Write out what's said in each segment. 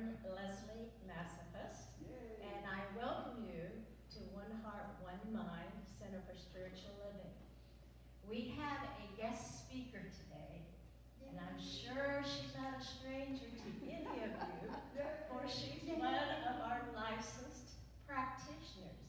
Reverend Leslie Massafus, and I welcome you to One Heart, One Mind Center for Spiritual Living. We have a guest speaker today, and I'm sure she's not a stranger to any of you, for she's one of our licensed practitioners.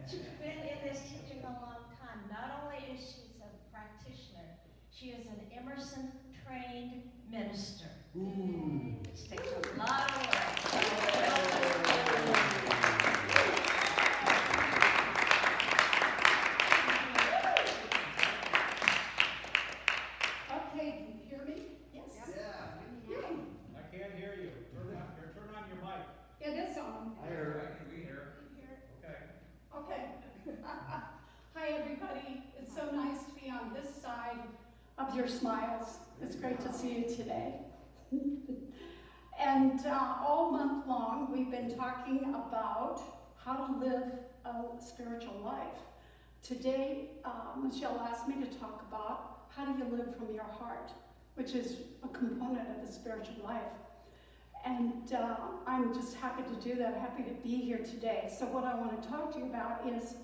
She's been in this teaching a long time. Not only is she a practitioner, she is an Emerson-trained minister. Which takes a lot of work. Okay, can you hear me? Yes. Yeah. I can't hear you. Turn on your mic. It is on. I heard. We hear. Okay. Okay. Hi, everybody. It's so nice to be on this side of your smiles. It's great to see you today. And all month long, we've been talking about how to live a spiritual life. Today, Michelle asked me to talk about how do you live from your heart, which is a component of the spiritual life. And I'm just happy to do that, happy to be here today. So what I want to talk to you about is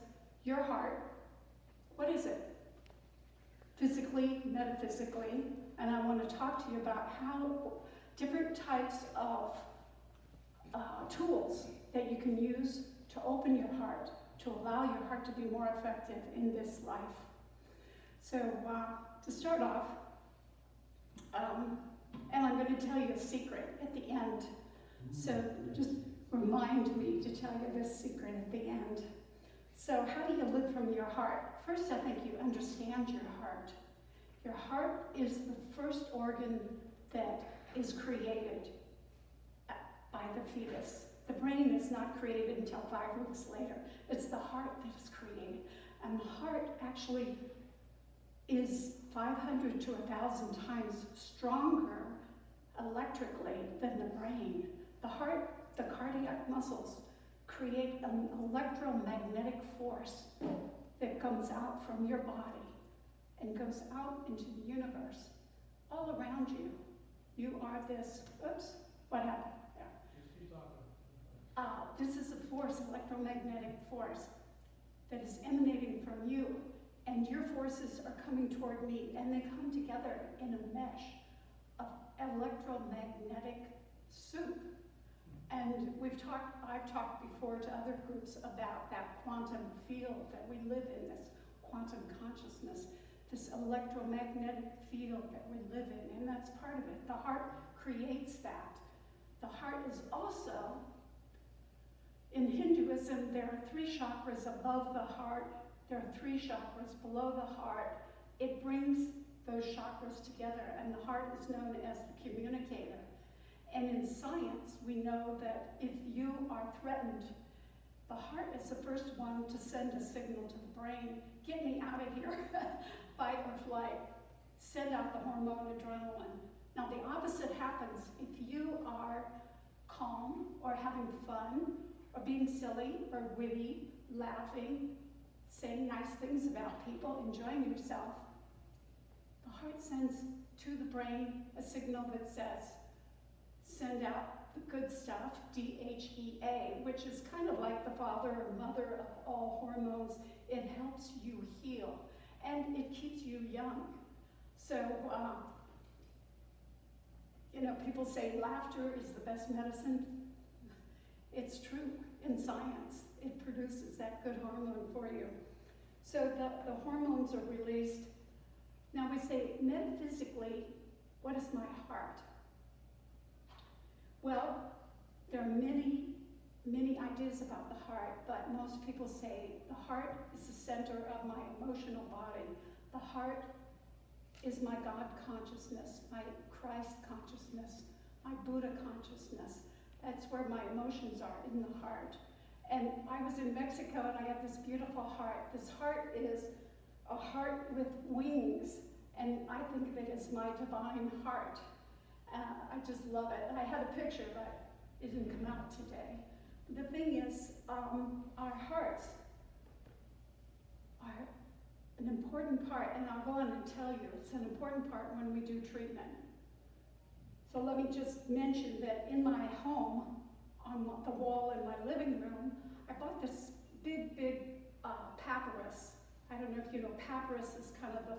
your heart. What is it? Physically, metaphysically, and I want to talk to you about how different types of tools that you can use to open your heart, to allow your heart to be more effective in this life. So to start off, and I'm going to tell you a secret at the end. So just remind me to tell you this secret at the end. So how do you live from your heart? First, I think you understand your heart. Your heart is the first organ that is created by the fetus. The brain is not created until 5 weeks later. It's the heart that is created. And the heart actually is 500 to 1,000 times stronger electrically than the brain. The heart, the cardiac muscles, create an electromagnetic force that comes out from your body and goes out into the universe, all around you. You are this, oops, what happened? This is a force, electromagnetic force, that is emanating from you, and your forces are coming toward me, and they come together in a mesh of electromagnetic soup. And I've talked before to other groups about that quantum field that we live in, this quantum consciousness, this electromagnetic field that we live in, and that's part of it. The heart creates that. The heart is also, in Hinduism, there are 3 chakras above the heart, there are 3 chakras below the heart. It brings those chakras together, and the heart is known as the communicator. And in science, we know that if you are threatened, the heart is the first one to send a signal to the brain, get me out of here, fight or flight, send out the hormone adrenaline. Now the opposite happens if you are calm or having fun or being silly or witty, laughing, saying nice things about people, enjoying yourself. The heart sends to the brain a signal that says, send out the good stuff, DHEA, which is kind of like the father or mother of all hormones. It helps you heal, and it keeps you young. So, people say laughter is the best medicine. It's true in science. It produces that good hormone for you. So the hormones are released. Now we say, metaphysically, what is my heart? Well, there are many, many ideas about the heart, but most people say the heart is the center of my emotional body. The heart is my God consciousness, my Christ consciousness, my Buddha consciousness. That's where my emotions are, in the heart. And I was in Mexico and I got this beautiful heart. This heart is a heart with wings, and I think of it as my divine heart. I just love it. I had a picture, but it didn't come out today. The thing is, our hearts are an important part, and I'll go on and tell you, it's an important part when we do treatment. So let me just mention that in my home, on the wall in my living room, I bought this big papyrus. I don't know if you know, papyrus is kind of the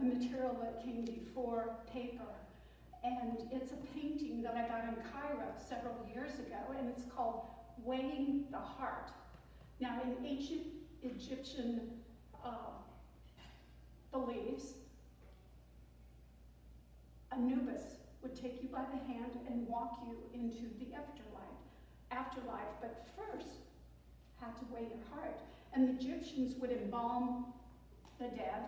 material that came before paper. And it's a painting that I got in Cairo several years ago, and it's called Weighing the Heart. Now, in ancient Egyptian beliefs, Anubis would take you by the hand and walk you into the afterlife, but first had to weigh your heart. And the Egyptians would embalm the dead.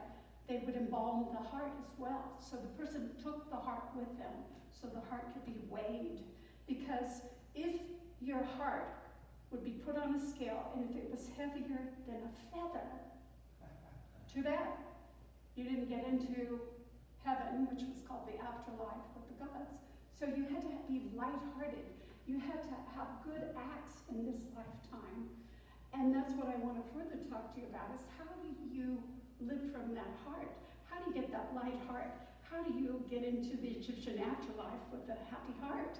They would embalm the heart as well. So the person took the heart with them, so the heart could be weighed. Because if your heart would be put on a scale, and if it was heavier than a feather, too bad. You didn't get into heaven, which was called the afterlife with the gods. So you had to be lighthearted. You had to have good acts in this lifetime. And that's what I want to further talk to you about, is how do you live from that heart? How do you get that light heart? How do you get into the Egyptian afterlife with a happy heart?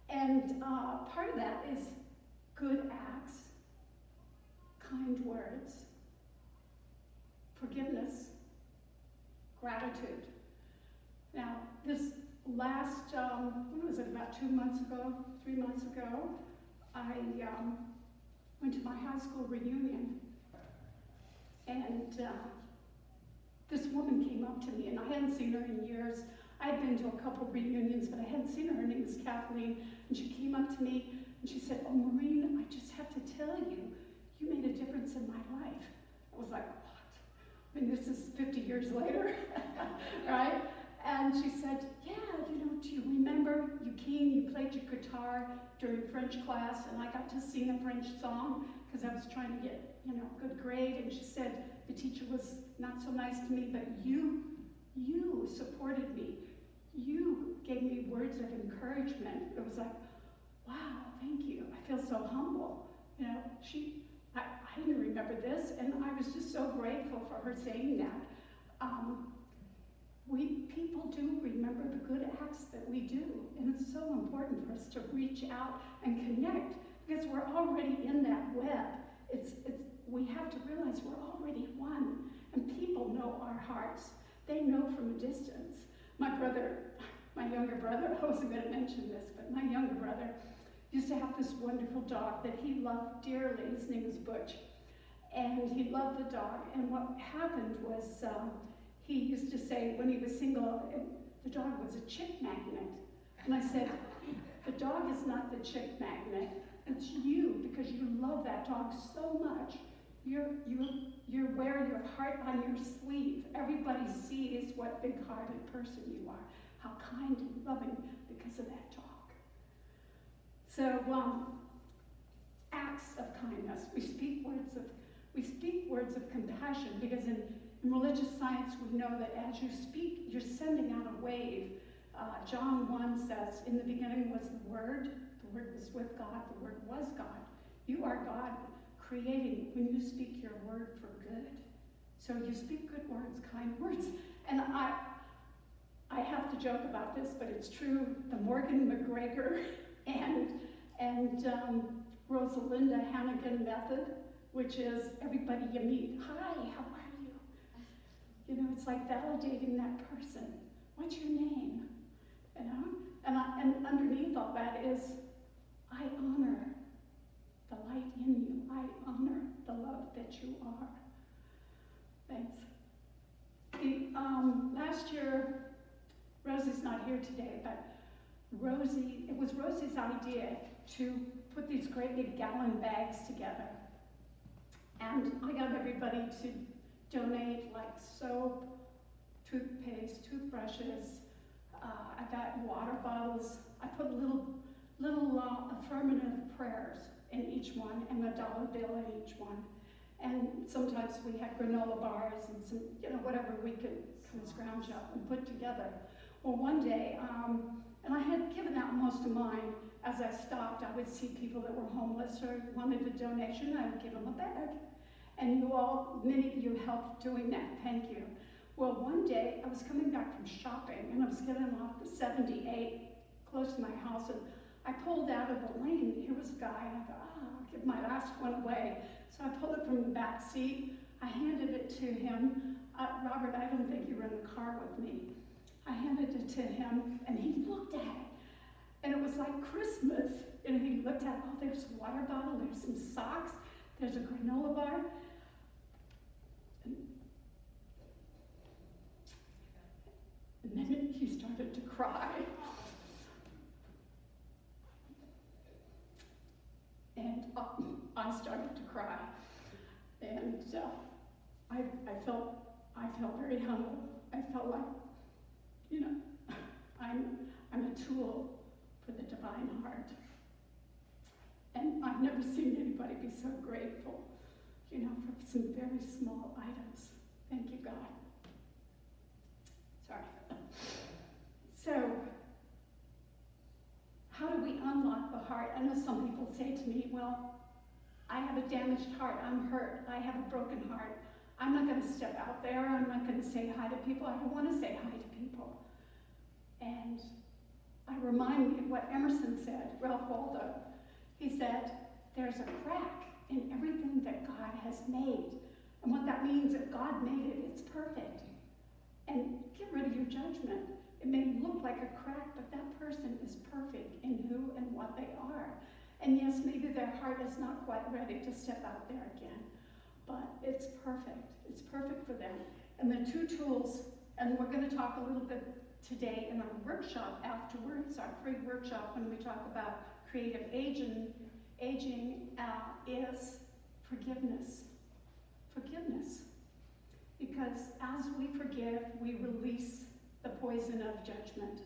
And part of that is good acts, kind words, forgiveness, gratitude. Now, this last, when was it, about 3 months ago, I went to my high school reunion, and this woman came up to me, and I hadn't seen her in years. I had been to a couple reunions, but I hadn't seen her. Her name was Kathleen, and she came up to me, and she said, "Oh, Maurene, I just have to tell you, you made a difference in my life." I was like, what? I mean, this is 50 years later, right? And she said, yeah, do you remember you came, you played your guitar during French class, and I got to sing a French song because I was trying to get, a good grade. And she said, the teacher was not so nice to me, but you supported me. You gave me words of encouragement. It was like, wow, thank you. I feel so humble. I didn't remember this, and I was just so grateful for her saying that. People do remember the good acts that we do, and it's so important for us to reach out and connect, because we're already in that web. We have to realize we're already one, and people know our hearts. They know from a distance. My younger brother, I wasn't going to mention this, but my younger brother used to have this wonderful dog that he loved dearly. His name was Butch, and he loved the dog. And what happened was, he used to say when he was single, the dog was a chick magnet. And I said, the dog is not the chick magnet, it's you, because you love that dog so much. You're wearing your heart on your sleeve. Everybody sees what big-hearted person you are, how kind and loving because of that dog. So, acts of kindness. We speak words of compassion, because in religious science, we know that as you speak, you're sending out a wave. John 1 says, in the beginning was the Word was with God, the Word was God. You are God creating when you speak your word for good. So you speak good words, kind words. And I have to joke about this, but it's true. The Morgan McGregor and Rosalinda Hannigan method, which is everybody you meet, hi, how are you? It's like validating that person. What's your name? And underneath all that is, I honor the light in you. I honor the love that you are. Thanks. Last year, Rosie's not here today, but it was Rosie's idea to put these great big gallon bags together. And I got everybody to donate like soap, toothpaste, toothbrushes. I got water bottles. I put little affirmative prayers in each one, and a dollar bill in each one. And sometimes we had granola bars and some, whatever we could scrounge up and put together. Well, one day, and I had given out most of mine. As I stopped, I would see people that were homeless or wanted a donation. I would give them a bag. And many of you helped doing that. Thank you. Well, one day I was coming back from shopping and I was getting off the 78 close to my house, and I pulled out of the lane, and here was a guy, and I thought, I'll give my last one away. So I pulled it from the back seat, I handed it to him. Robert, I don't think you were in the car with me. I handed it to him, and he looked at it, and it was like Christmas. And he looked at, oh, there's a water bottle, there's some socks, there's a granola bar. And then he started to cry. And I started to cry. And I felt very humble. I felt like, you know, I'm a tool for the divine heart. And I've never seen anybody be so grateful, you know, for some very small items. Thank you, God. Sorry. So, how do we unlock the heart? I know some people say to me, well, I have a damaged heart, I'm hurt, I have a broken heart. I'm not going to step out there, I'm not going to say hi to people, I don't want to say hi to people. And I remind me of what Emerson said, Ralph Waldo. He said, there's a crack in everything that God has made. And what that means, if God made it, it's perfect. And get rid of your judgment. It may look like a crack, but that person is perfect in who and what they are. And yes, maybe their heart is not quite ready to step out there again, but it's perfect. It's perfect for them. And the two tools, and we're going to talk a little bit today in our workshop afterwards, our free workshop when we talk about creative aging is forgiveness. Forgiveness. Because as we forgive, we release the poison of judgment.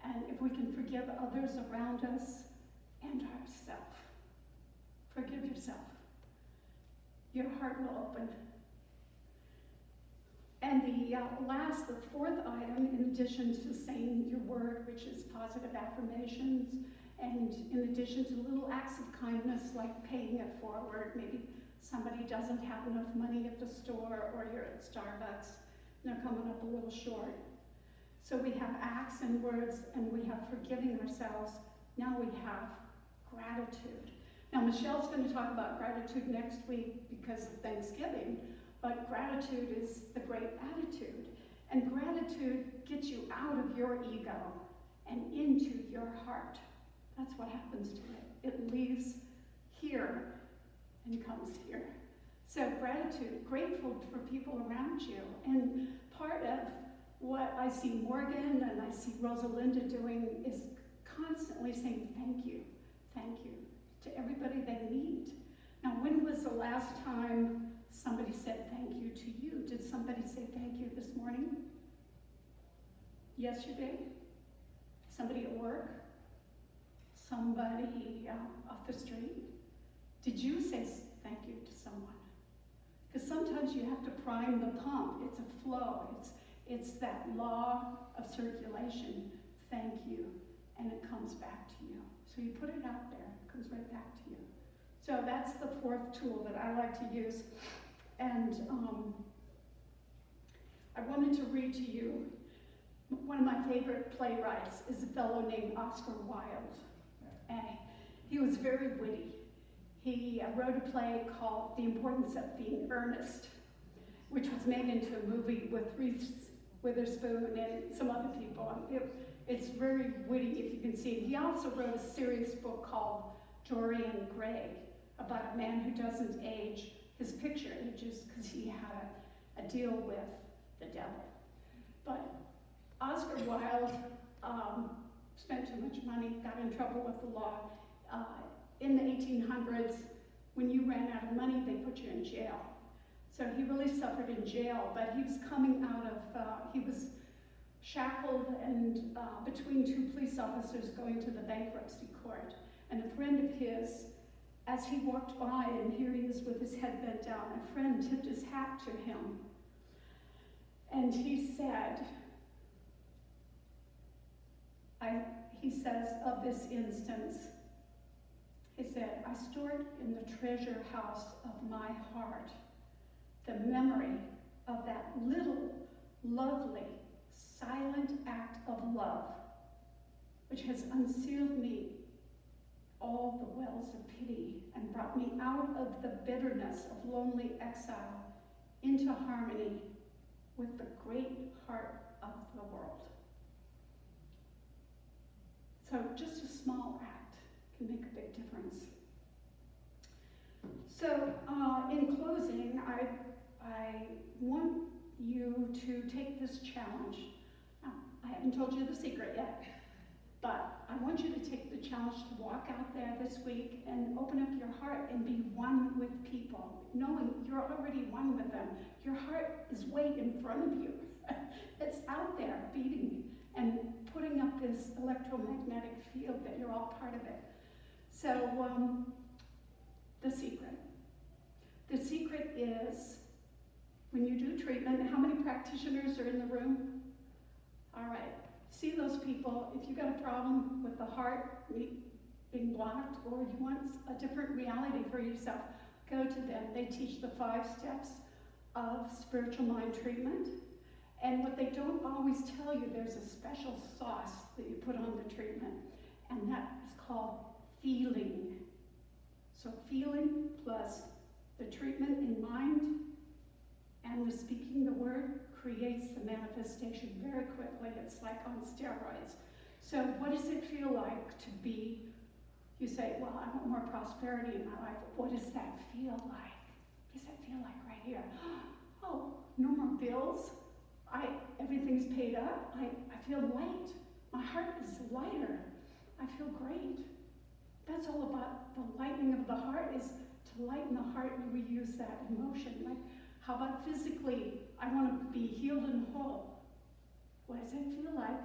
And if we can forgive others around us and ourselves, forgive yourself, your heart will open. And the fourth item, in addition to saying your word, which is positive affirmations, and in addition to little acts of kindness like paying it forward, maybe somebody doesn't have enough money at the store, or you're at Starbucks and they're coming up a little short. So we have acts and words, and we have forgiving ourselves. Now we have gratitude. Now Michelle's going to talk about gratitude next week because of Thanksgiving, but gratitude is the great attitude. And gratitude gets you out of your ego and into your heart. That's what happens to it. It leaves here and comes here. So gratitude, grateful for people around you. And part of what I see Morgan and I see Rosalinda doing is constantly saying thank you to everybody they meet. Now, when was the last time somebody said thank you to you? Did somebody say thank you this morning? Yesterday? Somebody at work? Somebody off the street? Did you say thank you to someone? Because sometimes you have to prime the pump. It's a flow. It's that law of circulation. Thank you. And it comes back to you. So you put it out there. It comes right back to you. So that's the fourth tool that I like to use. And I wanted to read to you, one of my favorite playwrights is a fellow named Oscar Wilde. And he was very witty. He wrote a play called The Importance of Being Earnest, which was made into a movie with Reese Witherspoon and some other people. It's very witty if you can see it. He also wrote a serious book called Dorian Gray about a man who doesn't age. His picture ages because he had a deal with the devil. But Oscar Wilde spent too much money, got in trouble with the law. In the 1800s, when you ran out of money, they put you in jail. So he really suffered in jail, but he was coming out of, he was shackled and between two police officers going to the bankruptcy court. And a friend of his, as he walked by, and here he is with his head bent down, a friend tipped his hat to him. And he said, he says of this instance, he said, I stored in the treasure house of my heart the memory of that little lovely, silent act of love, which has unsealed me all the wells of pity and brought me out of the bitterness of lonely exile into harmony with the great heart of the world. So just a small act can make a big difference. So in closing, I want you to take this challenge. Now, I haven't told you the secret yet, but I want you to take the challenge to walk out there this week and open up your heart and be one with people, knowing you're already one with them. Your heart is way in front of you. It's out there beating and putting up this electromagnetic field that you're all part of it. So the secret. The secret is when you do treatment, how many practitioners are in the room? All right. See those people. If you got a problem with the heart being blocked, or you want a different reality for yourself, go to them. They teach the 5 steps of spiritual mind treatment. And what they don't always tell you, there's a special sauce that you put on the treatment, and that is called feeling. So feeling plus the treatment in mind and the speaking the word creates the manifestation very quickly. It's like on steroids. So what does it feel like to be, you say, well, I want more prosperity in my life. What does that feel like? What does that feel like right here? Oh, no more bills. Everything's paid up. I feel light. My heart is lighter. I feel great. That's all about the lightening of the heart, is to lighten the heart. We use that emotion. Like, how about physically? I want to be healed and whole. What does it feel like?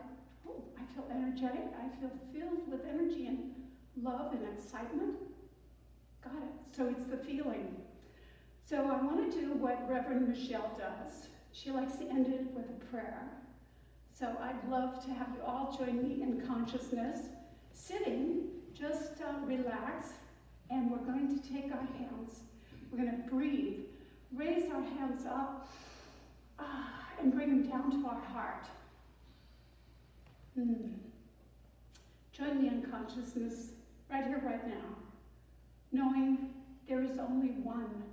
Oh, I feel energetic. I feel filled with energy and love and excitement. Got it. So it's the feeling. So I want to do what Reverend Michelle does. She likes to end it with a prayer. So I'd love to have you all join me in consciousness. Sitting, just relax, and we're going to take our hands. We're going to breathe. Raise our hands up and bring them down to our heart. Join me in consciousness right here, right now, knowing there is only one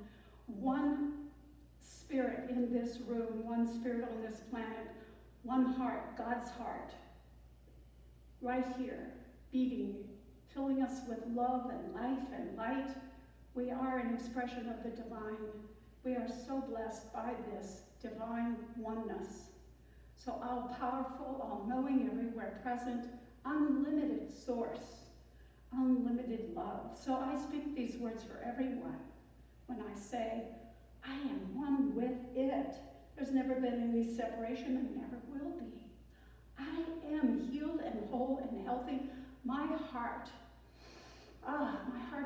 spirit in this room, one spirit on this planet, one heart, God's heart, right here, beating, filling us with love and life and light. We are an expression of the divine. We are so blessed by this divine oneness. So all powerful, all knowing, everywhere present, unlimited source, unlimited love. So I speak these words for everyone when I say, I am one with it. There's never been any separation and never will be. I am healed and whole and healthy. My heart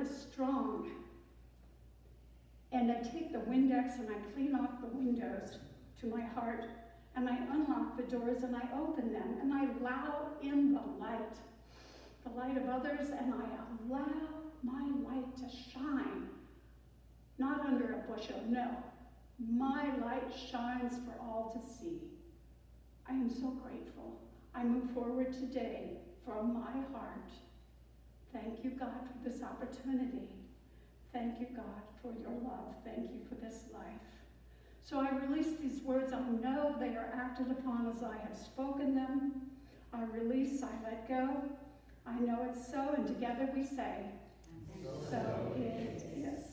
is strong. And I take the Windex and I clean off the windows to my heart, and I unlock the doors and I open them, and I allow in the light of others, and I allow my light to shine. Not under a bushel, no. My light shines for all to see. I am so grateful. I move forward today from my heart. Thank you, God, for this opportunity. Thank you, God, for your love. Thank you for this life. So I release these words. I know they are acted upon as I have spoken them. I release, I let go. I know it's so, and together we say, so it is.